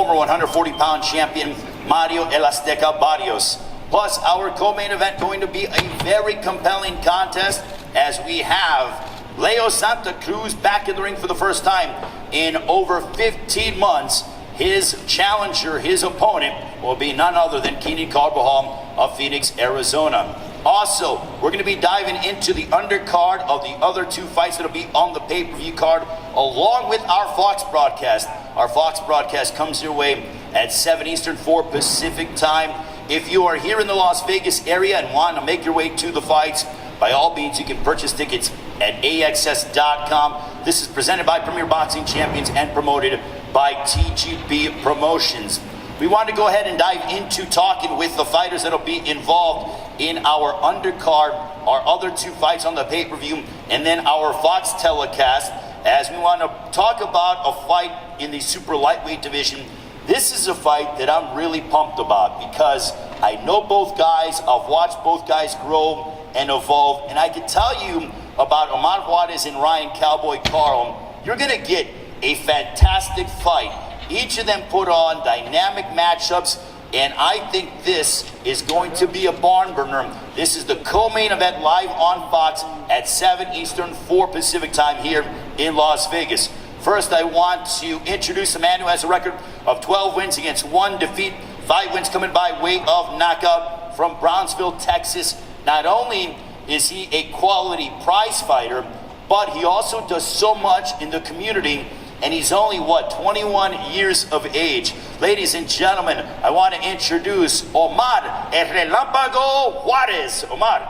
former 140-pound champion Mario El Azteca Barrios. Plus, our co-main event going to be a very compelling contest as we have Leo Santa Cruz back in the ring for the first time in over 15 months. His challenger, his opponent, will be none other than Keenan Carbajal of Phoenix, Arizona. Also, we're going to be diving into the undercard of the other two fights that will be on the pay-per-view card, along with our Fox broadcast. Our Fox broadcast comes your way at 7 Eastern, 4 Pacific time. If you are here in the Las Vegas area and want to make your way to the fights, by all means, you can purchase tickets at AXS.com. This is presented by Premier Boxing Champions and promoted by TGB Promotions. We want to go ahead and dive into talking with the fighters that will be involved in our undercard, our other two fights on the pay-per-view, and then our Fox telecast, as we want to talk about a fight in the super lightweight division. This is a fight that I'm really pumped about because I know both guys, I've watched both guys grow and evolve, and I can tell you about Omar Juarez and Ryan Cowboy Carl, you're going to get a fantastic fight. Each of them put on dynamic matchups, and I think this is going to be a barn burner. This is the co-main event live on Fox at 7 Eastern, 4 Pacific time here in Las Vegas. First, I want to introduce a man who has a record of 12 wins against 1 defeat, 5 wins coming by way of knockout from Brownsville, Texas. Not only is he a quality prize fighter, but he also does so much in the community, and he's only, 21 years of age. Ladies and gentlemen, I want to introduce Omar El Relámpago Juarez. Omar,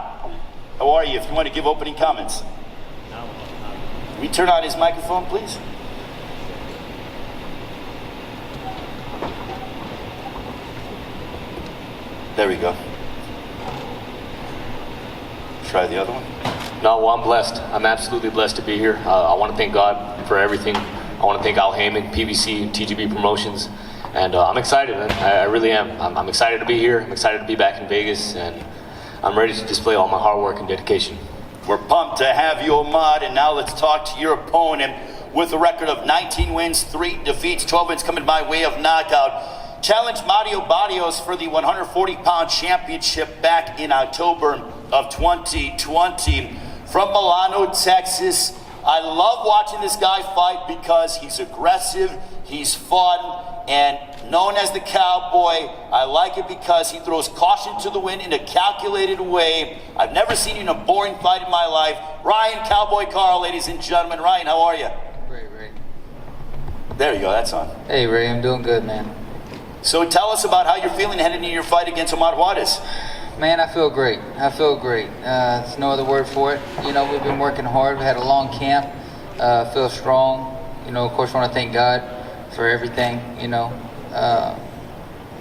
how are you? If you want to give opening comments. Can we turn on his microphone, please? There we go. Try the other one. No, well, I'm blessed. I'm absolutely blessed to be here. I want to thank God for everything. I want to thank Al Heyman, PBC, TGB Promotions, and I'm excited, man. I really am. I'm excited to be here. I'm excited to be back in Vegas, and I'm ready to display all my hard work and dedication. We're pumped to have you, Omar, and now let's talk to your opponent with a record of 19 wins, 3 defeats, 12 wins coming by way of knockout. Challenged Mario Barrios for the 140-pound championship back in October of 2020 from Milano, Texas. I love watching this guy fight because he's aggressive, he's fun, and known as the Cowboy. I like it because he throws caution to the wind in a calculated way. I've never seen you in a boring fight in my life. Ryan Cowboy Carl, ladies and gentlemen. Ryan, how are you? Great, Ray. There you go, that's on. Hey, Ray, I'm doing good, man. So tell us about how you're feeling heading into your fight against Omar Juarez. Man, I feel great. I feel great. There's no other word for it. You know, we've been working hard. We had a long camp. Feel strong. You know, of course, I want to thank God for everything, you know.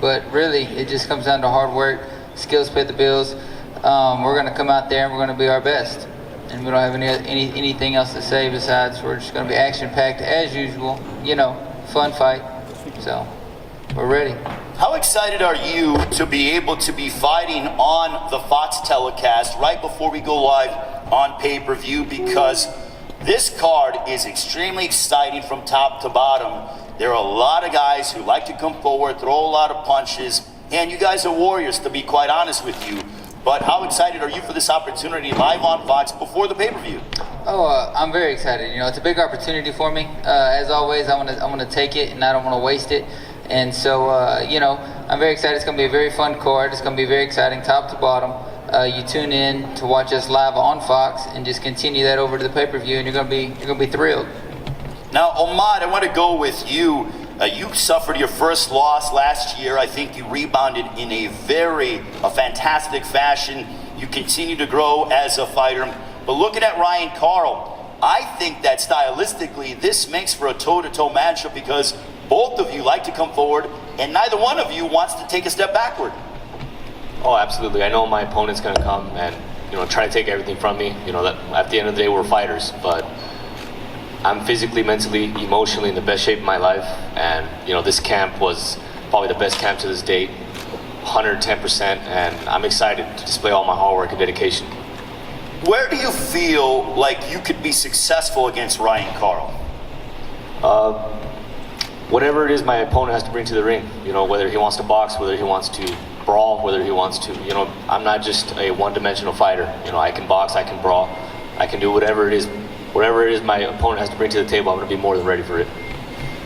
But really, it just comes down to hard work. Skills pay the bills. We're going to come out there and we're going to be our best. And we don't have anything else to say besides we're just going to be action-packed as usual. You know, fun fight. So, we're ready. How excited are you to be able to be fighting on the Fox telecast right before we go live on pay-per-view? Because this card is extremely exciting from top to bottom. There are a lot of guys who like to come forward, throw a lot of punches, and you guys are warriors, to be quite honest with you. But how excited are you for this opportunity live on Fox before the pay-per-view? Oh, I'm very excited. You know, it's a big opportunity for me. As always, I want to take it, and I don't want to waste it. And so, you know, I'm very excited. It's going to be a very fun card. It's going to be very exciting, top to bottom. You tune in to watch us live on Fox, and just continue that over to the pay-per-view, and you're going to be thrilled. Now, Omar, I want to go with you. You suffered your first loss last year. I think you rebounded in a fantastic fashion. You continue to grow as a fighter. But looking at Ryan Carl, I think that stylistically, this makes for a toe-to-toe matchup because both of you like to come forward, and neither one of you wants to take a step backward. Oh, absolutely. I know my opponent's going to come and, you know, try to take everything from me. You know, that at the end of the day, we're fighters, but I'm physically, mentally, emotionally in the best shape of my life. And, you know, this camp was probably the best camp to this date, 110%, and I'm excited to display all my hard work and dedication. Where do you feel like you could be successful against Ryan Carl? whatever it is my opponent has to bring to the ring, you know, whether he wants to box, whether he wants to brawl, whether he wants to, you know, I'm not just a one-dimensional fighter. You know, I can box, I can brawl, I can do whatever it is my opponent has to bring to the table. I'm going to be more than ready for it.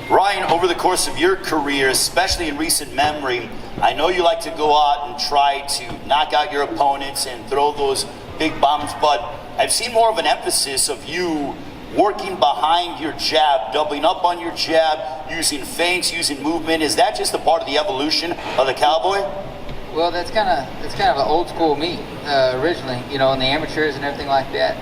Ryan, over the course of your career, especially in recent memory, I know you like to go out and try to knock out your opponents and throw those big bombs, but I've seen more of an emphasis of you working behind your jab, doubling up on your jab, using feints, using movement. Is that just a part of the evolution of the cowboy? Well, that's kind of an old school me. Originally, you know, in the amateurs and everything like that,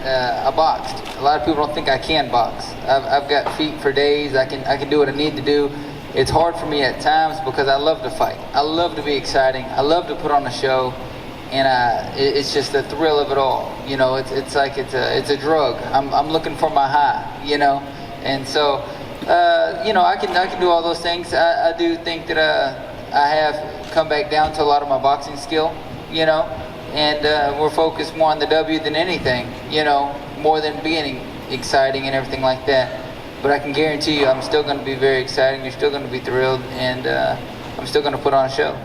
I boxed. A lot of people don't think I can box. I've got feet for days. I can do what I need to do. It's hard for me at times because I love to fight. I love to be exciting. I love to put on a show, and it's just the thrill of it all. You know, it's like it's a drug. I'm looking for my high. You know, and so you know, I can do all those things. I do think that I have come back down to a lot of my boxing skill, you know, and we're focused more on the W than anything, you know, more than being exciting and everything like that. But I can guarantee you I'm still going to be very exciting, you're still going to be thrilled, and I'm still going to put on a show.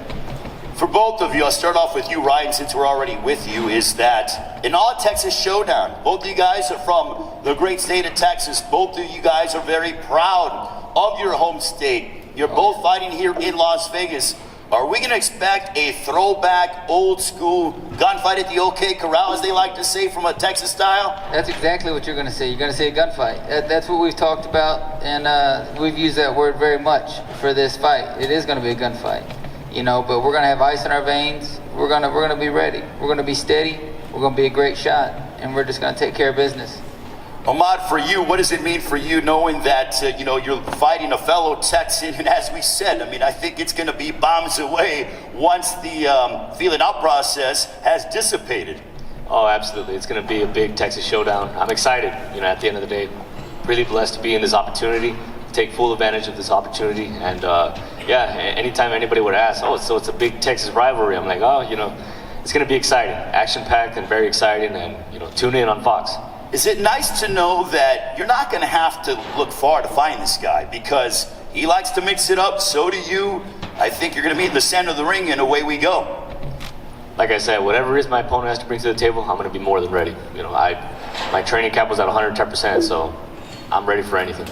For both of you, I'll start off with you, Ryan, since we're already with you, is that in All Texas Showdown, both of you guys are from the great state of Texas. Both of you guys are very proud of your home state. You're both fighting here in Las Vegas. Are we going to expect a throwback, old school gunfight at the OK Corral, as they like to say, from a Texas style? That's exactly what you're going to see. You're going to see a gunfight. That's what we've talked about, and we've used that word very much for this fight. It is going to be a gunfight, you know. But we're going to have ice in our veins. We're going to be ready. We're going to be steady. We're going to be a great shot, and we're just going to take care of business. Ahmad, for you, what does it mean for you knowing that, you know, you're fighting a fellow Texan? And as we said, I mean, I think it's going to be bombs away once the feeling out process has dissipated. Oh, absolutely. It's going to be a big Texas showdown. I'm excited, you know, at the end of the day. Really blessed to be in this opportunity, take full advantage of this opportunity. And, yeah, anytime anybody would ask, oh, so it's a big Texas rivalry, I'm like, oh, you know, it's going to be exciting, action-packed and very exciting. And, you know, tune in on Fox. Is it nice to know that you're not going to have to look far to find this guy, because he likes to mix it up, so do you. I think you're going to meet in the center of the ring, and away we go. Like I said, whatever it is my opponent has to bring to the table, I'm going to be more than ready. You know, my training camp was at 110%, so I'm ready for anything.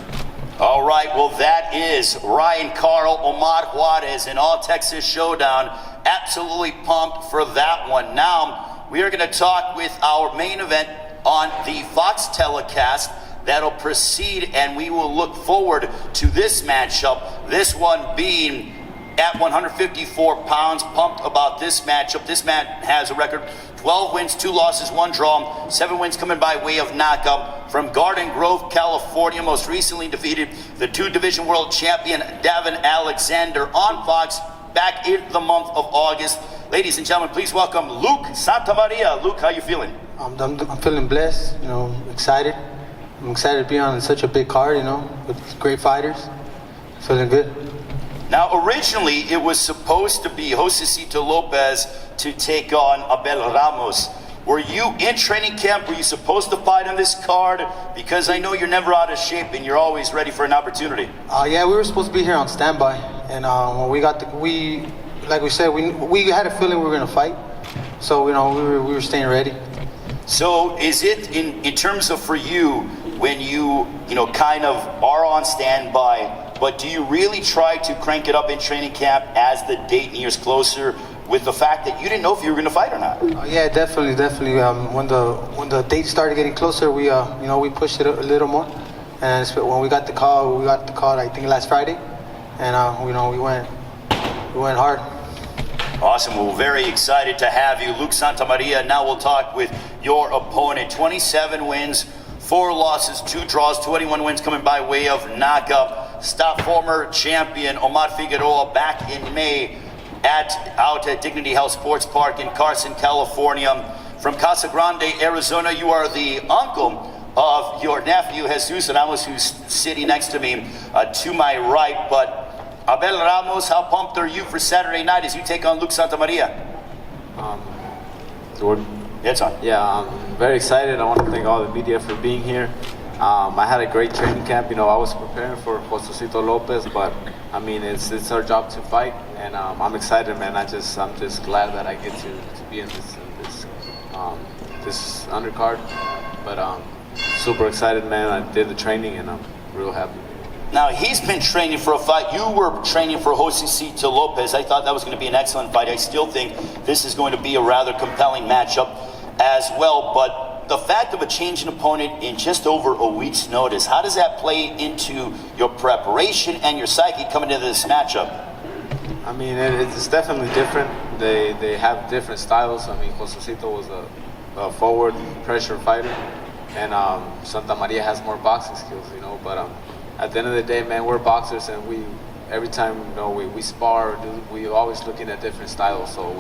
All right, well, that is Ryan Carl, Ahmad Juarez, in All Texas Showdown. Absolutely pumped for that one. Now, we are going to talk with our main event on the Fox telecast that'll proceed, and we will look forward to this matchup. This one being at 154 pounds. Pumped about this matchup. This man has a record 12 wins, 2 losses, 1 draw, 7 wins coming by way of knockout. From Garden Grove, California, most recently defeated the 2-division world champion Davin Alexander on Fox back in the month of August. Ladies and gentlemen, please welcome Luke Santamaria. Luke, how you feeling? I'm feeling blessed, you know, excited. I'm excited to be on such a big card, you know, with great fighters. Feeling good. Now, originally, it was supposed to be Josecito Lopez to take on Abel Ramos. Were you in training camp? Were you supposed to fight on this card? Because I know you're never out of shape and you're always ready for an opportunity. Yeah, we were supposed to be here on standby, and when we got like we said, we had a feeling we were gonna fight, so you know we were staying ready. So is it in terms of for you, when you know kind of are on standby, but do you really try to crank it up in training camp as the date nears closer, with the fact that you didn't know if you were going to fight or not? Yeah, definitely. When the date started getting closer, we you know, we pushed it a little more, and when we got the call I think last Friday, and you know we went hard. Awesome. Well, very excited to have you, Luke Santamaria. Now we'll talk with your opponent. 27 wins, 4 losses, 2 draws, 21 wins coming by way of knockout. Stop former champion Omar Figueroa back in May out at Dignity Health Sports Park in Carson, California. From Casa Grande, Arizona, you are the uncle of your nephew, Jesus Ramos, who's sitting next to me to my right. But Abel Ramos, how pumped are you for Saturday night as you take on Luke Santamaria? Jordan? Yeah, it's on. Yeah, I'm very excited. I want to thank all the media for being here. I had a great training camp. You know, I was preparing for Josecito Lopez, but I mean, it's our job to fight, and I'm excited, man. I'm just glad that I get to be in this undercard. But super excited, man. I did the training, and I'm real happy. Now, he's been training for a fight. You were training for Josecito Lopez. I thought that was going to be an excellent fight. I still think this is going to be a rather compelling matchup as well. But the fact of a change in opponent in just over a week's notice, how does that play into your preparation and your psyche coming into this matchup? I mean, it's definitely different. They have different styles. I mean, Josecito was a forward pressure fighter, and Santa Maria has more boxing skills, you know. But at the end of the day, man, we're boxers, and every time we spar, we always looking at different styles. So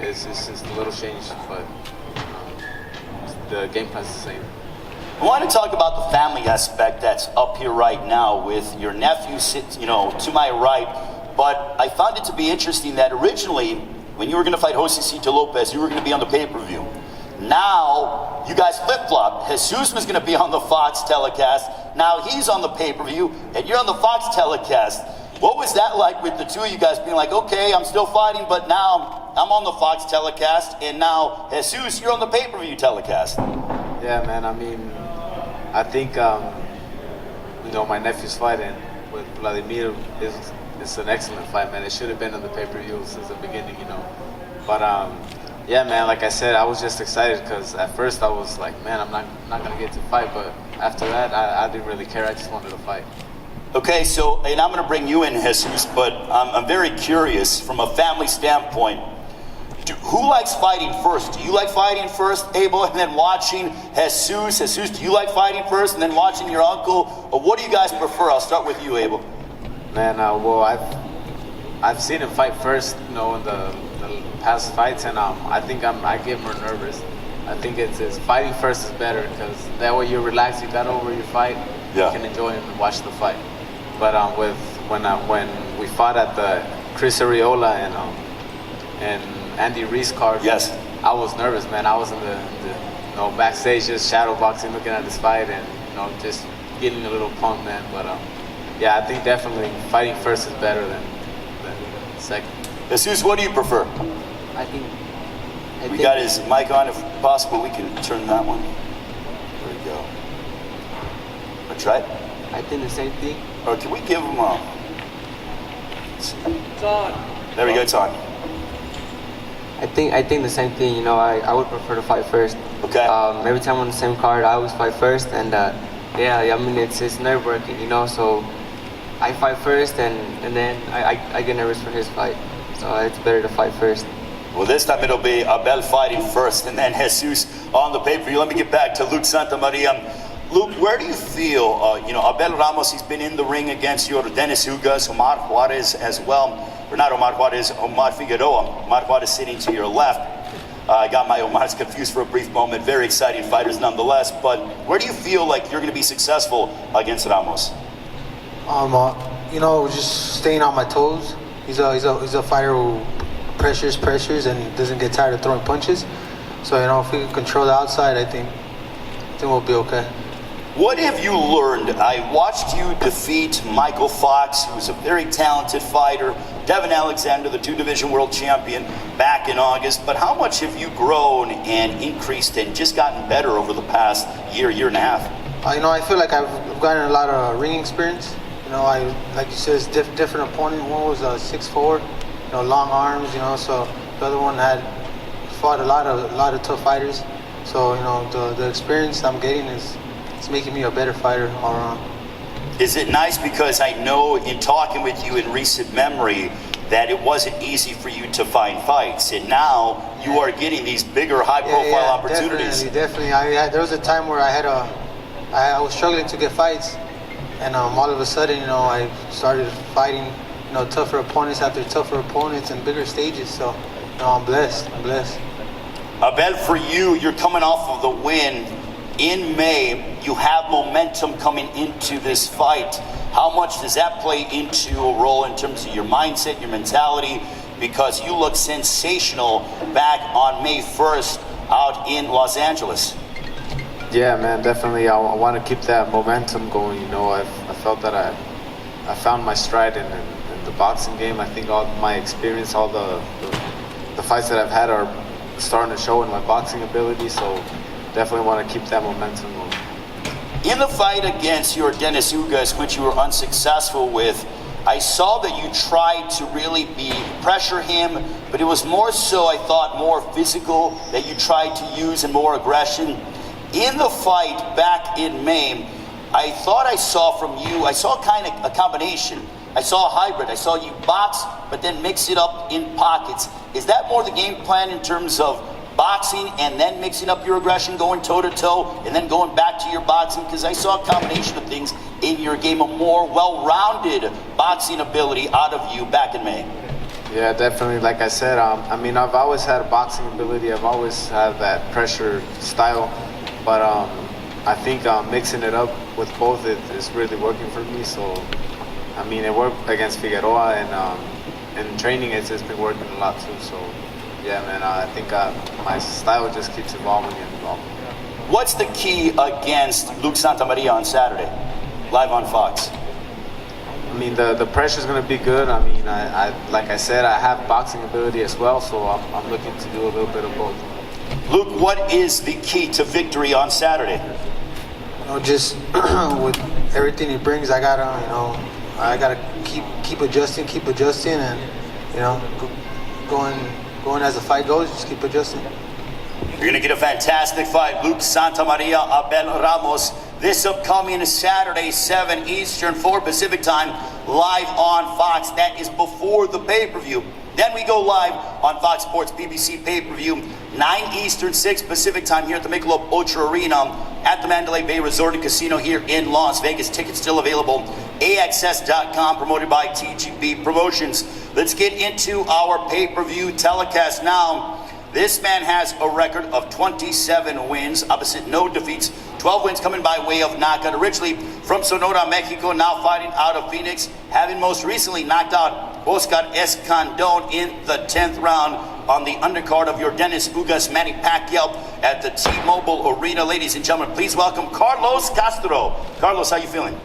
it's just a little change, but the game plan's the same. I want to talk about the family aspect that's up here right now with your nephew to my right. But I found it to be interesting that originally, when you were going to fight Josecito Lopez, you were going to be on the pay-per-view. Now, you guys flip-flopped. Jesus was going to be on the Fox telecast. Now he's on the pay-per-view, and you're on the Fox telecast. What was that like with the two of you guys being like, okay, I'm still fighting, but now I'm on the Fox telecast, and now, Jesus, you're on the pay-per-view telecast? Yeah, man, I mean, I think, my nephew's fighting with Vladimir is an excellent fight, man. It should have been on the pay-per-view since the beginning, But, yeah, man, like I said, I was just excited because at first I was like, man, I'm not going to get to fight. But after that, I didn't really care. I just wanted to fight. Okay, so, and I'm going to bring you in, Jesus, but I'm very curious from a family standpoint. Who likes fighting first? Do you like fighting first, Abel, and then watching Jesus? Jesus, do you like fighting first and then watching your uncle? Or what do you guys prefer? I'll start with you, Abel. Man, well, I've seen him fight first, in the past fights, and I think I get more nervous. I think it's fighting first is better because that way you're relaxed. You got over your fight. Yeah. You can enjoy and watch the fight. But when we fought at the Chris Arreola and Andy Reese card, yes, I was nervous, man. I was in the backstage just shadow boxing, looking at this fight, and just getting a little pumped, man. But yeah, I think definitely fighting first is better than second. Jesus, what do you prefer? I think We got his mic on. If possible, we can turn that one. There we go. Let's try it. I think the same thing. Or can we give him a... It's on. There we go, it's on. I think the same thing. I would prefer to fight first. Okay. Every time on the same card, I always fight first, and it's nerve-wracking, So I fight first, and then I get nervous for his fight. So it's better to fight first. Well, this time it'll be Abel fighting first, and then Jesus on the pay-per-view. Let me get back to Luke Santamaria. Luke, where do you feel, Abel Ramos, he's been in the ring against your Dennis Hugas, Omar Juarez as well. Or not Omar Juarez, Omar Figueroa. Omar Juarez sitting to your left. I got my Omars confused for a brief moment. Very exciting fighters nonetheless. But where do you feel like you're going to be successful against Ramos? Just staying on my toes. He's a fighter who pressures and doesn't get tired of throwing punches. So if we can control the outside, I think we'll be okay. What have you learned? I watched you defeat Michael Fox, who's a very talented fighter, Devin Alexander, the 2-division world champion, back in August. But how much have you grown and increased and just gotten better over the past year and a half? I feel like I've gotten a lot of ring experience. Like you said, it's different opponent. One was 6'4", long arms. So the other one had fought a lot of tough fighters. So the experience I'm getting it's making me a better fighter all around. Is it nice, because I know in talking with you in recent memory that it wasn't easy for you to find fights, and now you are getting these bigger high-profile opportunities. Definitely. There was a time where I was struggling to get fights, and all of a sudden, I started fighting, tougher opponents after tougher opponents and bigger stages. So, I'm blessed. Abel, for you, you're coming off of the win in May. You have momentum coming into this fight. How much does that play into a role in terms of your mindset, your mentality? Because you look sensational back on May 1st out in Los Angeles. Yeah, man, definitely. I want to keep that momentum going. I felt that I found my stride in the boxing game. I think all my experience, all the fights that I've had are starting to show in my boxing ability. So definitely want to keep that momentum going. In the fight against your Dennis Ugas, which you were unsuccessful with, I saw that you tried to really pressure him, but it was more so, I thought, more physical that you tried to use and more aggression. In the fight back in May, I thought I saw from you, I saw kind of a combination. I saw a hybrid. I saw you box, but then mix it up in pockets. Is that more the game plan in terms of boxing and then mixing up your aggression, going toe-to-toe, and then going back to your boxing? Because I saw a combination of things in your game, a more well-rounded boxing ability out of you back in May. Yeah, definitely. Like I said, I mean, I've always had a boxing ability. I've always had that pressure style. But I think mixing it up with both is really working for me. So, I mean, it worked against Figueroa, and training it's been working a lot too. So, yeah, man, I think my style just keeps evolving and evolving. What's the key against Luke Santamaria on Saturday, live on Fox? I mean, the pressure's going to be good. I mean, I like I said, I have boxing ability as well, so I'm looking to do a little bit of both. Luke, what is the key to victory on Saturday? Just with everything he brings, I gotta keep adjusting, and going as the fight goes, just keep adjusting. You're going to get a fantastic fight. Luke Santamaria, Abel Ramos, this upcoming Saturday, 7 Eastern, 4 Pacific time, live on Fox. That is before the pay-per-view. Then we go live on Fox Sports PBC pay-per-view, 9 Eastern, 6 Pacific time here at the Michelob Ultra Arena at the Mandalay Bay Resort and Casino here in Las Vegas. Tickets still available. AXS.com, promoted by TGB Promotions. Let's get into our pay-per-view telecast now. This man has a record of 27 wins, opposite no defeats, 12 wins coming by way of knockout. Originally from Sonora, Mexico, now fighting out of Phoenix, having most recently knocked out Oscar Escandon in the 10th round on the undercard of your Dennis Ugas Manny Pacquiao at the T-Mobile Arena. Ladies and gentlemen, please welcome Carlos Castro. Carlos, how you feeling?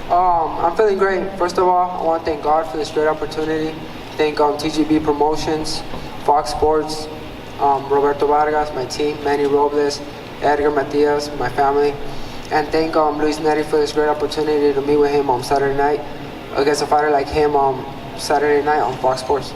I'm feeling great. First of all, I want to thank God for this great opportunity. Thank TGB Promotions, Fox Sports, Roberto Vargas, my team, Manny Robles, Edgar Matias, my family, and thank Luis Nery for this great opportunity to meet with him on Saturday night against a fighter like him Saturday night on Fox Sports.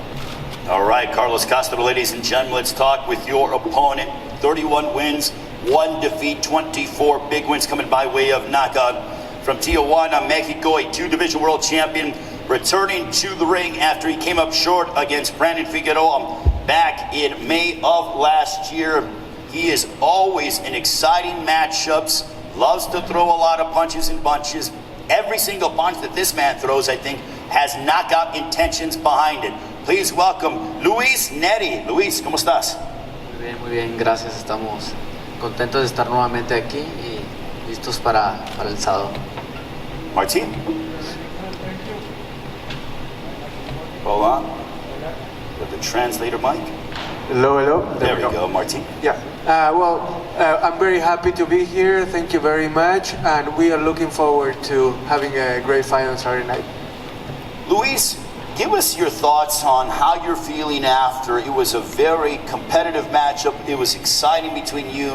All right, Carlos Castro, ladies and gentlemen, let's talk with your opponent. 31 wins, 1 defeat, 24 big wins coming by way of knockout. From Tijuana, Mexico, a 2-division world champion, returning to the ring after he came up short against Brandon Figueroa back in May of last year. He is always in exciting matchups, loves to throw a lot of punches and bunches. Every single punch that this man throws, I think, has knockout intentions behind it. Please welcome Luis Nery. Luis, ¿cómo estás? Muy bien, gracias. Estamos contentos de estar nuevamente aquí y listos para el sábado. Martin? Hold on. With the translator mic. Hello. There we go, Martin. Yeah. I'm very happy to be here. Thank you very much. And we are looking forward to having a great fight on Saturday night. Luis, give us your thoughts on how you're feeling after. It was a very competitive matchup. It was exciting between you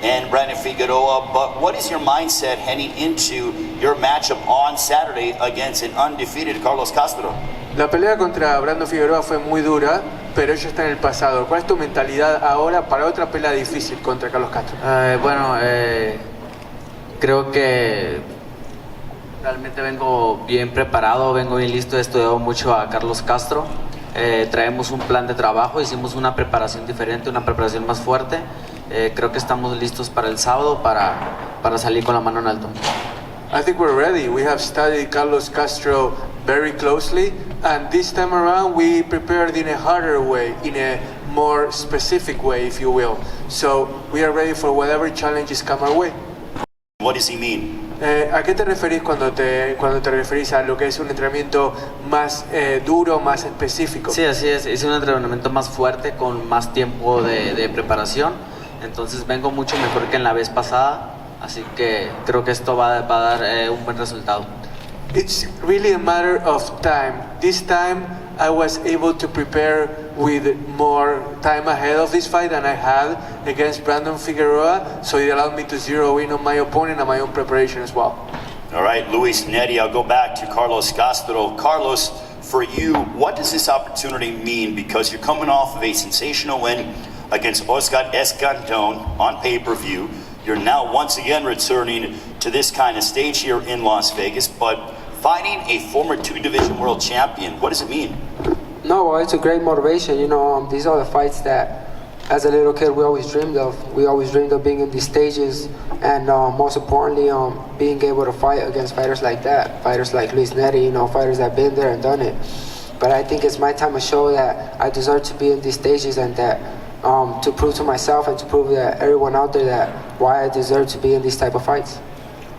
and Brandon Figueroa. But what is your mindset heading into your matchup on Saturday against an undefeated Carlos Castro? La pelea contra Brandon Figueroa fue muy dura, pero eso está en el pasado. ¿Cuál es tu mentalidad ahora para otra pelea difícil contra Carlos Castro? Creo que realmente vengo bien preparado, vengo bien listo, he estudiado mucho a Carlos Castro. Traemos un plan de trabajo, hicimos una preparación diferente, una preparación más fuerte. Creo que estamos listos para el sábado para salir con la mano en alto. I think we're ready. We have studied Carlos Castro very closely, and this time around we prepared in a harder way, in a more specific way, if you will. So we are ready for whatever challenges come our way. What does he mean? ¿A qué te referís cuando te referís a lo que es un entrenamiento más duro, más específico? Sí, así es un entrenamiento más fuerte, con más tiempo de preparación. Entonces vengo mucho mejor que en la vez pasada. Así que creo que esto va a dar un buen resultado. It's really a matter of time. This time I was able to prepare with more time ahead of this fight than I had against Brandon Figueroa, so it allowed me to zero in on my opponent and my own preparation as well. All right, Luis Nery, I'll go back to Carlos Castro. Carlos, for you, what does this opportunity mean? Because you're coming off of a sensational win against Oscar Escandon on pay-per-view. You're now once again returning to this kind of stage here in Las Vegas, but fighting a former two-division world champion, what does it mean? No, well, it's a great motivation. These are the fights that, as a little kid, we always dreamed of. We always dreamed of being in these stages, and most importantly, being able to fight against fighters like that, fighters like Luis Nery, fighters that have been there and done it. But I think it's my time to show that I deserve to be in these stages, and that to prove to myself and to prove that everyone out there that why I deserve to be in these type of fights.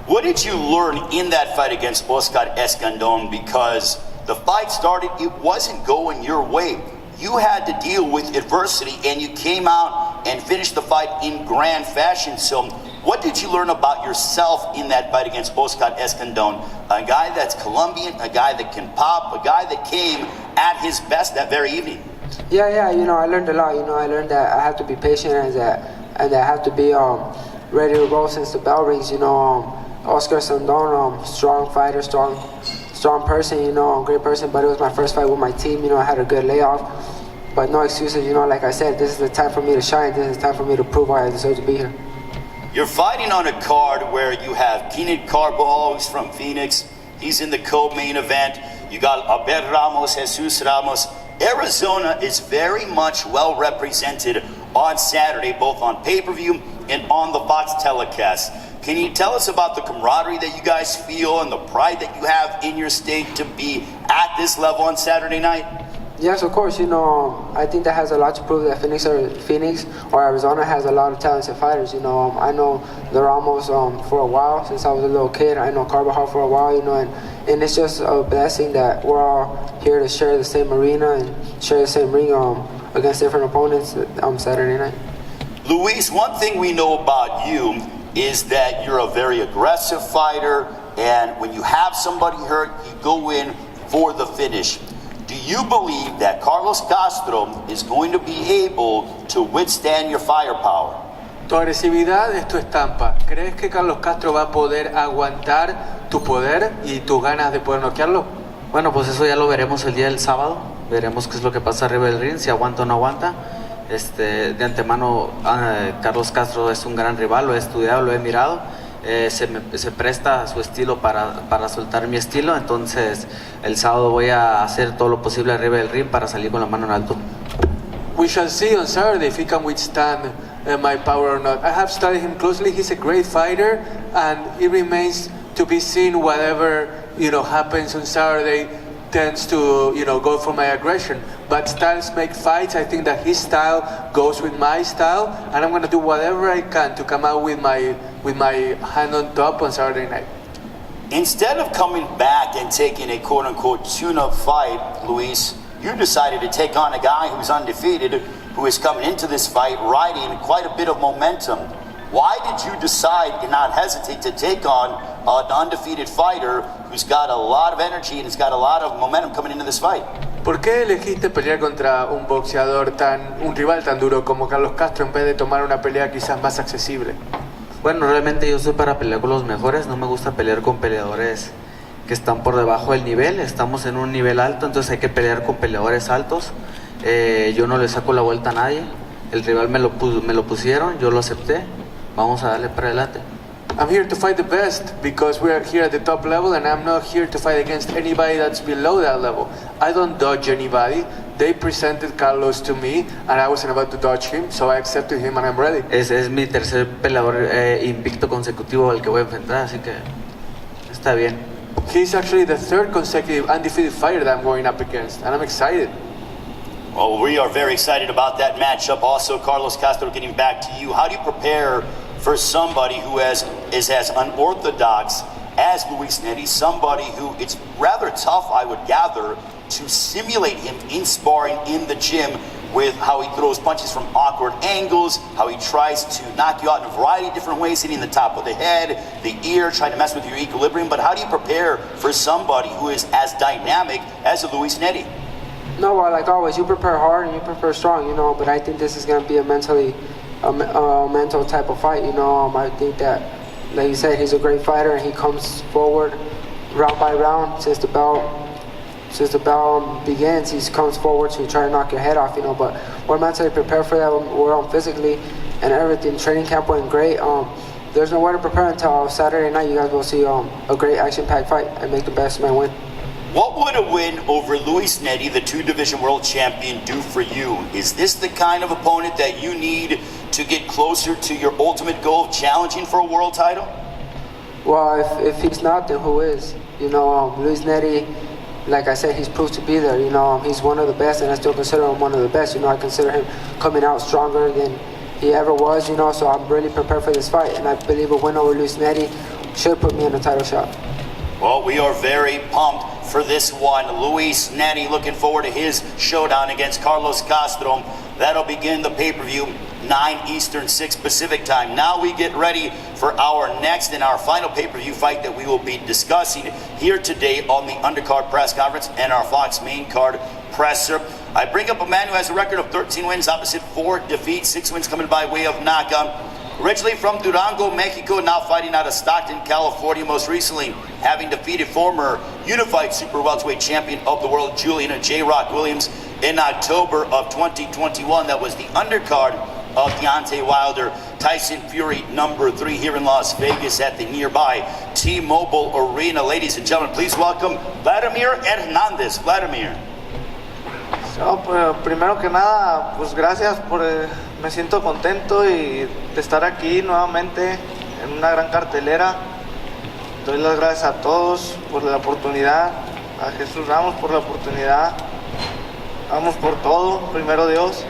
What did you learn in that fight against Oscar Escandon? Because the fight started, it wasn't going your way. You had to deal with adversity, and you came out and finished the fight in grand fashion. So what did you learn about yourself in that fight against Oscar Escandon? A guy that's Colombian, a guy that can pop, a guy that came at his best that very evening. Yeah, I learned a lot. I learned that I have to be patient, and that I have to be ready to roll since the bell rings. Oscar Escandon, strong fighter, strong person, great person, but it was my first fight with my team. I had a good layoff, but no excuses. Like I said, this is the time for me to shine. This is the time for me to prove why I deserve to be here. You're fighting on a card where you have Keenan Carbajal, who's from Phoenix. He's in the co-main event. You got Abel Ramos, Jesus Ramos. Arizona is very much well represented on Saturday, both on pay-per-view and on the Fox telecast. Can you tell us about the camaraderie that you guys feel and the pride that you have in your state to be at this level on Saturday night? Yes, of course. I think that has a lot to prove that Phoenix or Arizona has a lot of talented fighters. I know the Ramos for a while, since I was a little kid. I know Carbajal for a while, and it's just a blessing that we're all here to share the same arena and share the same ring against different opponents on Saturday night. Luis, one thing we know about you is that you're a very aggressive fighter, and when you have somebody hurt, you go in for the finish. Do you believe that Carlos Castro is going to be able to withstand your firepower? Tu agresividad es tu estampa. ¿Crees que Carlos Castro va a poder aguantar tu poder y tus ganas de poder noquearlo? Bueno, pues eso ya lo veremos el día del sábado. Veremos qué es lo que pasa arriba del ring, si aguanta o no aguanta. De antemano, Carlos Castro es un gran rival, lo he estudiado, lo he mirado. Se presta su estilo para soltar mi estilo, entonces el sábado voy a hacer todo lo posible arriba del ring para salir con la mano en alto. We shall see on Saturday if he can withstand my power or not. I have studied him closely. He's a great fighter, and it remains to be seen whatever happens on Saturday tends to go for my aggression. But styles make fights. I think that his style goes with my style, and I'm going to do whatever I can to come out with my hand on top on Saturday night. Instead of coming back and taking a quote-unquote tune-up fight, Luis, you decided to take on a guy who's undefeated, who is coming into this fight riding quite a bit of momentum. Why did you decide and not hesitate to take on an undefeated fighter who's got a lot of energy and has got a lot of momentum coming into this fight? ¿Por qué elegiste pelear contra un rival tan duro como Carlos Castro en vez de tomar una pelea quizás más accesible? Bueno, realmente yo soy para pelear con los mejores, no me gusta pelear con peleadores que están por debajo del nivel. Estamos en un nivel alto, entonces hay que pelear con peleadores altos. Yo no le saco la vuelta a nadie, el rival me lo pusieron, yo lo acepté, vamos a darle para adelante. I'm here to fight the best because we are here at the top level, and I'm not here to fight against anybody that's below that level. I don't dodge anybody. They presented Carlos to me, and I wasn't about to dodge him, so I accepted him and I'm ready. Es mi tercer peleador invicto consecutivo al que voy a enfrentar, así que está bien. He's actually the third consecutive undefeated fighter that I'm going up against, and I'm excited. Well, we are very excited about that matchup. Also, Carlos Castro, getting back to you, how do you prepare for somebody who is as unorthodox as Luis Nery, somebody who it's rather tough, I would gather, to simulate him in sparring in the gym with how he throws punches from awkward angles, how he tries to knock you out in a variety of different ways, hitting the top of the head, the ear, trying to mess with your equilibrium. But how do you prepare for somebody who is as dynamic as a Luis Nery? No, well, like always, you prepare hard and you prepare strong, you know, but I think this is going to be a mental type of fight, you know. I think that, like you said, he's a great fighter and he comes forward round by round since the bell begins. He comes forward to try to knock your head off, you know, but we're mentally prepared for that. We're on physically and everything. Training camp went great. There's nowhere to prepare until Saturday night. You guys will see a great action-packed fight and make the best man win. What would a win over Luis Nery, the two-division world champion, do for you? Is this the kind of opponent that you need to get closer to your ultimate goal of challenging for a world title? Well, if he's not, then who is? You know, Luis Nery, like I said, he's proved to be there. You know, he's one of the best, and I still consider him one of the best. You know, I consider him coming out stronger than he ever was, you know, so I'm really prepared for this fight, and I believe a win over Luis Nery should put me in a title shot. Well, we are very pumped for this one. Luis Nery looking forward to his showdown against Carlos Castro. That'll begin the pay-per-view 9 Eastern, 6 Pacific time. Now we get ready for our next and our final pay-per-view fight that we will be discussing here today on the Undercard press conference and our Fox main card presser. I bring up a man who has a record of 13 wins, opposite 4 defeats, 6 wins coming by way of knockout. Originally from Durango, Mexico, now fighting out of Stockton, California, most recently having defeated former unified super welterweight champion of the world, Julian J. Rock Williams, in October of 2021. That was the undercard of Deontay Wilder, Tyson Fury #3 here in Las Vegas at the nearby T-Mobile Arena. Ladies and gentlemen, please welcome Vladimir Hernandez. Vladimir. No, pues, primero que nada, pues gracias por, me siento contento y de estar aquí nuevamente en una gran cartelera. Doy las gracias a todos por la oportunidad, a Jesús Ramos por la oportunidad. Vamos por todo, primero Dios.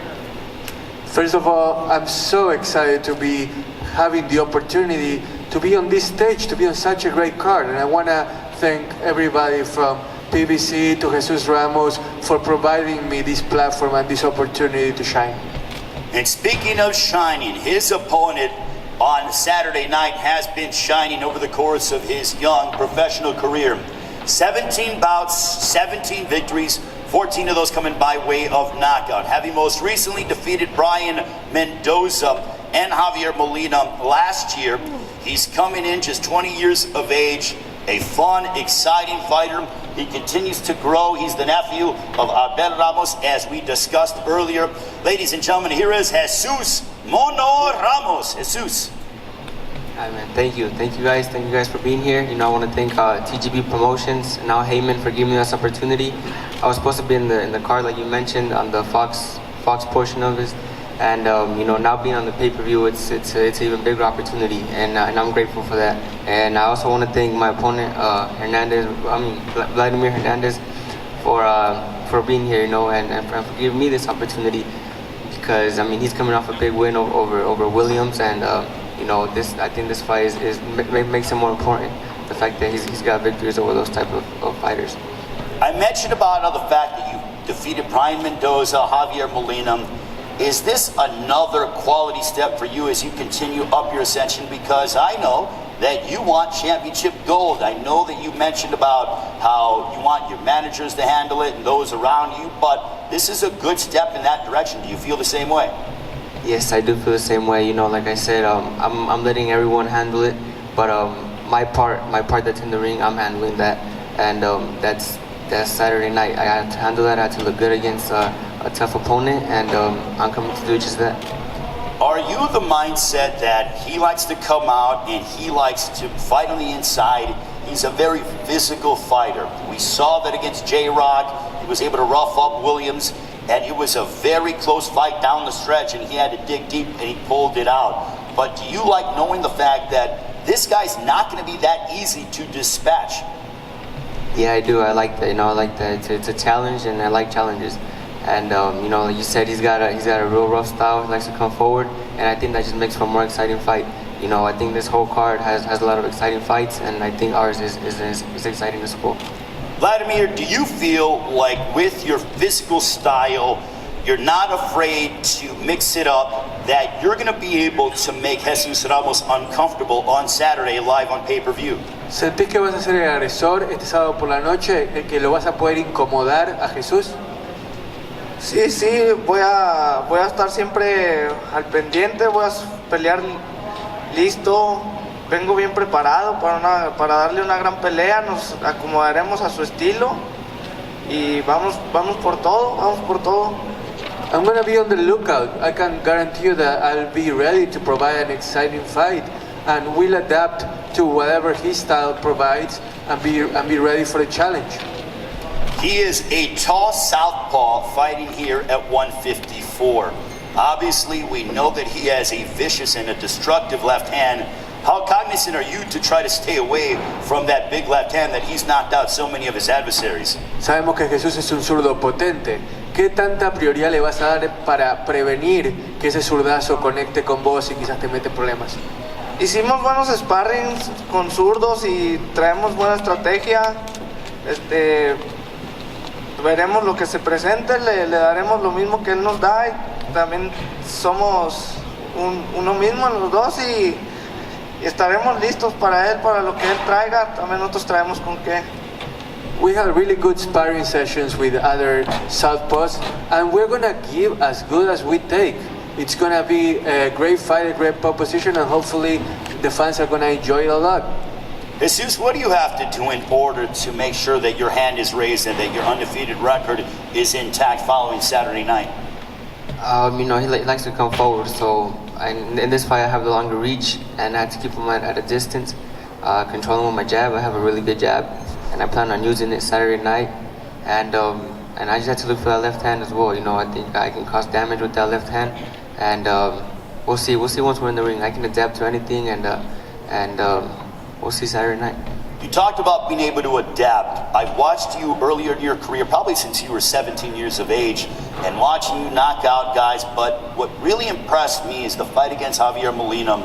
First of all, I'm so excited to be having the opportunity to be on this stage, to be on such a great card. And I want to thank everybody from PBC to Jesus Ramos for providing me this platform and this opportunity to shine. And speaking of shining, his opponent on Saturday night has been shining over the course of his young professional career. 17 bouts, 17 victories, 14 of those coming by way of knockout, having most recently defeated Brian Mendoza and Javier Molina last year. He's coming in just 20 years of age, a fun, exciting fighter. He continues to grow. He's the nephew of Abel Ramos, as we discussed earlier. Ladies and gentlemen, here is Jesus Mono Ramos. Jesus. Hi, man. Thank you guys. Thank you guys for being here. You know, I want to thank TGB Promotions and now Heyman for giving me this opportunity. I was supposed to be in the card, like you mentioned, on the Fox portion of it, and you know, now being on the pay-per-view, it's an even bigger opportunity, and I'm grateful for that. And I also want to thank my opponent, Vladimir Hernandez, for being here, you know, and for giving me this opportunity, because I mean, he's coming off a big win over Williams, and you know, I think this fight makes him more important. The fact that he's got victories over those type of fighters. I mentioned about the fact that you defeated Brian Mendoza, Javier Molina. Is this another quality step for you as you continue up your ascension? Because I know that you want championship gold. I know that you mentioned about how you want your managers to handle it and those around you, but this is a good step in that direction. Do you feel the same way? Yes, I do feel the same way. You know, like I said, I'm letting everyone handle it, but my part that's in the ring, I'm handling that, and that's Saturday night. I had to handle that. I had to look good against a tough opponent, and I'm coming to do just that. Are you the mindset that he likes to come out and he likes to fight on the inside? He's a very physical fighter. We saw that against J-Rock. He was able to rough up Williams, and it was a very close fight down the stretch, and he had to dig deep, and he pulled it out. But do you like knowing the fact that this guy's not going to be that easy to dispatch? Yeah, I do. I like that. You know, I like that. It's a challenge, and I like challenges. And you know, like you said, he's got a real rough style. He likes to come forward, and I think that just makes for a more exciting fight. You know, I think this whole card has a lot of exciting fights, and I think ours is exciting as well. Vladimir, do you feel like with your physical style you're not afraid to mix it up, that you're going to be able to make Jesus Ramos uncomfortable on Saturday live on pay-per-view? ¿Sentís que vas a ser el agresor este sábado por la noche, que lo vas a poder incomodar a Jesús? Sí, voy a estar siempre al pendiente, voy a pelear listo, vengo bien preparado para darle una gran pelea, nos acomodaremos a su estilo y vamos por todo. I'm going to be on the lookout. I can guarantee you that I'll be ready to provide an exciting fight and will adapt to whatever his style provides and be ready for the challenge. He is a tall southpaw fighting here at 154. Obviously, we know that he has a vicious and a destructive left hand. How cognizant are you to try to stay away from that big left hand that he's knocked out so many of his adversaries? Sabemos que Jesús es un zurdo potente. ¿Qué tanta prioridad le vas a dar para prevenir que ese zurdazo conecte con vos y quizás te mete problemas? Hicimos buenos sparrings con zurdos y traemos buena estrategia. Veremos lo que se presente, le daremos lo mismo que él nos da y también somos uno mismo en los dos y estaremos listos para él, para lo que él traiga, también nosotros traemos con qué. We had really good sparring sessions with other southpaws and we're going to give as good as we take. It's going to be a great fight, a great proposition, and hopefully the fans are going to enjoy it a lot. Jesus, what do you have to do in order to make sure that your hand is raised and that your undefeated record is intact following Saturday night? He likes to come forward, so in this fight I have the longer reach and I have to keep him at a distance, control him with my jab. I have a really good jab and I plan on using it Saturday night, and I just have to look for that left hand as well. I think I can cause damage with that left hand, and we'll see once we're in the ring. I can adapt to anything, and we'll see Saturday night. You talked about being able to adapt. I've watched you earlier in your career, probably since you were 17 years of age, and watching you knock out guys, but what really impressed me is the fight against Javier Molina.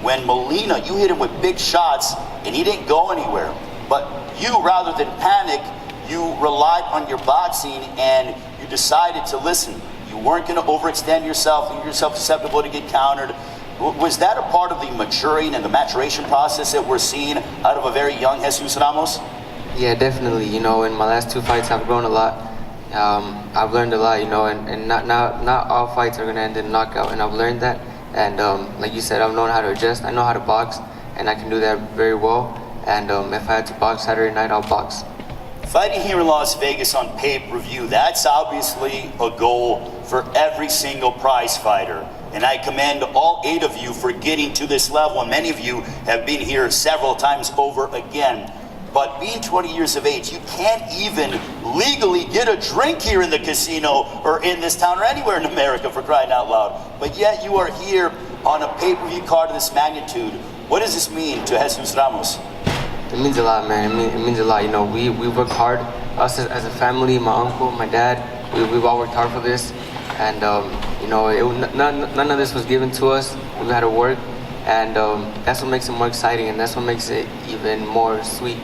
When Molina, you hit him with big shots and he didn't go anywhere. But you, rather than panic, you relied on your boxing and you decided to listen. You weren't going to overextend yourself, leave yourself susceptible to get countered. Was that a part of the maturing and the maturation process that we're seeing out of a very young Jesus Ramos? Yeah, definitely. In my last two fights, I've grown a lot. I've learned a lot, and not all fights are going to end in knockout, and I've learned that. And like you said, I've known how to adjust. I know how to box, and I can do that very well. And if I had to box Saturday night, I'll box. Fighting here in Las Vegas on pay-per-view, that's obviously a goal for every single prize fighter. And I commend all 8 of you for getting to this level, and many of you have been here several times over again. But being 20 years of age, you can't even legally get a drink here in the casino or in this town or anywhere in America, for crying out loud. But yet you are here on a pay-per-view card of this magnitude. What does this mean to Jesus Ramos? It means a lot, man. It means a lot. We work hard. Us as a family, my uncle, my dad, we've all worked hard for this. And, none of this was given to us. We had to work. And that's what makes it more exciting. And that's what makes it even more sweet.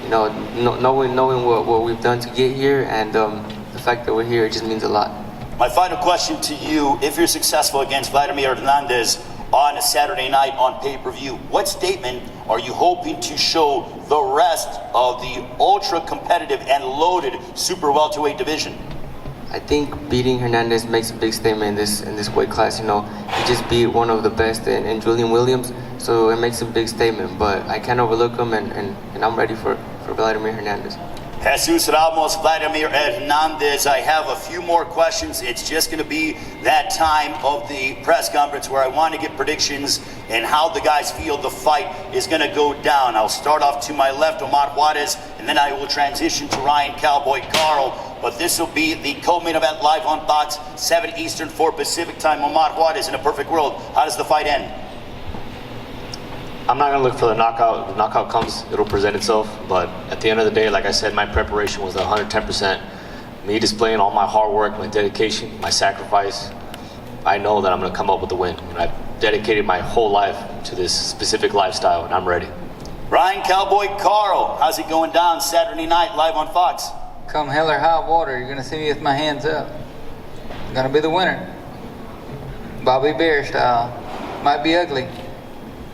Knowing what we've done to get here, and the fact that we're here, it just means a lot. My final question to you, if you're successful against Vladimir Hernandez on a Saturday night on pay-per-view, what statement are you hoping to show the rest of the ultra-competitive and loaded super welterweight division? I think beating Hernandez makes a big statement in this weight class. He just beat one of the best in Julian Williams, so it makes a big statement. But I can't overlook him, and I'm ready for Vladimir Hernandez. Jesus Ramos, Vladimir Hernandez. I have a few more questions. It's just going to be that time of the press conference where I want to get predictions and how the guys feel the fight is going to go down. I'll start off to my left, Omar Juarez, and then I will transition to Ryan Cowboy Carl. But this will be the co-main event live on Fox, 7 Eastern, 4 Pacific time. Omar Juarez, in a perfect world, how does the fight end? I'm not going to look for the knockout. If the knockout comes, it'll present itself. But at the end of the day, like I said, my preparation was 110%. Me displaying all my hard work, my dedication, my sacrifice. I know that I'm going to come up with the win. And I've dedicated my whole life to this specific lifestyle, and I'm ready. Ryan Cowboy Carl, how's it going down Saturday night live on Fox? Come hell or high water, you're going to see me with my hands up. Gonna be the winner. Bobby Bear style. Might be ugly,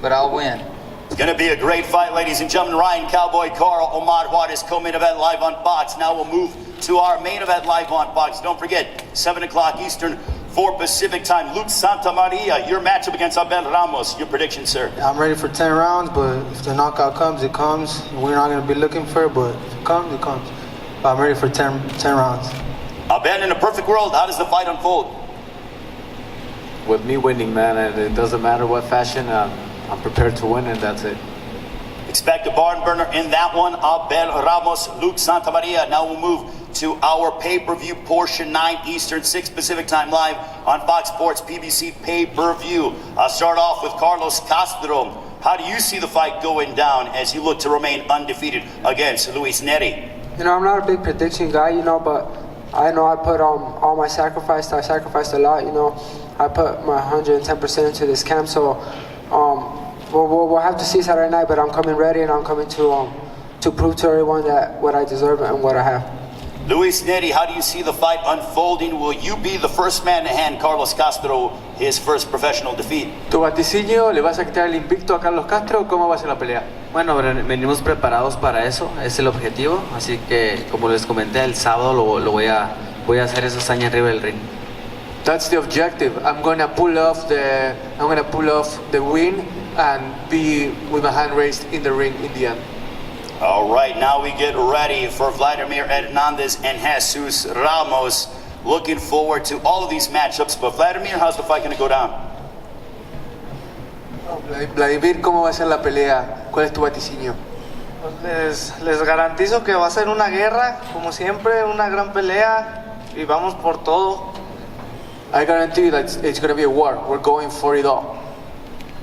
but I'll win. It's going to be a great fight, ladies and gentlemen. Ryan Cowboy Carl, Omar Juarez, co-main event live on Fox. Now we'll move to our main event live on Fox. Don't forget, 7 o'clock Eastern, 4 Pacific time. Luke Santamaria, your matchup against Abel Ramos. Your prediction, sir? I'm ready for 10 rounds, but if the knockout comes, it comes. We're not going to be looking for it, but if it comes, it comes. But I'm ready for 10 rounds. Abel, in a perfect world, how does the fight unfold? With me winning, man, and it doesn't matter what fashion, I'm prepared to win, and that's it. Expect a barn burner in that one. Abel Ramos, Luke Santamaria. Now we'll move to our pay-per-view portion, 9 Eastern, 6 Pacific time, live on Fox Sports PBC pay-per-view. I'll start off with Carlos Castro. How do you see the fight going down as you look to remain undefeated against Luis Nery? I'm not a big prediction guy, but I know I put all my sacrifice. I sacrificed a lot, I put my 110% into this camp, so we'll have to see Saturday night, but I'm coming ready, and I'm coming to prove to everyone that what I deserve and what I have. Luis Nery, how do you see the fight unfolding? Will you be the first man to hand Carlos Castro his first professional defeat? ¿Tu vaticinio le vas a quitar el invicto a Carlos Castro? ¿Cómo va a ser la pelea? Bueno, venimos preparados para eso, es el objetivo, así que como les comenté, el sábado voy a hacer esa hazaña arriba del ring. That's the objective. I'm gonna pull off the win and be with my hand raised in the ring in the end. All right, now we get ready for Vladimir Hernandez and Jesus Ramos. Looking forward to all of these matchups. But Vladimir, how's the fight going to go down? Vladimir, ¿cómo va a ser la pelea? ¿Cuál es tu vaticinio? Les garantizo que va a ser una guerra, como siempre, una gran pelea y vamos por todo. I guarantee you that it's going to be a war. We're going for it all.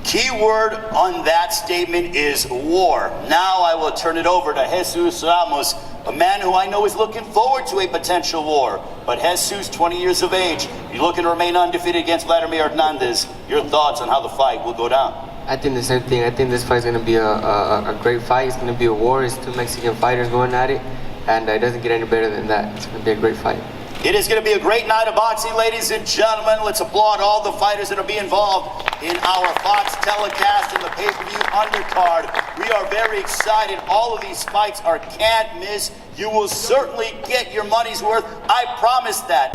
Key word on that statement is war. Now I will turn it over to Jesus Ramos, a man who I know is looking forward to a potential war. But Jesus, 20 years of age, you're looking to remain undefeated against Vladimir Hernandez. Your thoughts on how the fight will go down? I think the same thing. I think this fight is going to be a great fight. It's going to be a war. It's 2 Mexican fighters going at it, and it doesn't get any better than that. It's going to be a great fight. It is going to be a great night of boxing, ladies and gentlemen. Let's applaud all the fighters that will be involved in our Fox telecast and the pay-per-view undercard. We are very excited. All of these fights are can't miss. You will certainly get your money's worth. I promise that.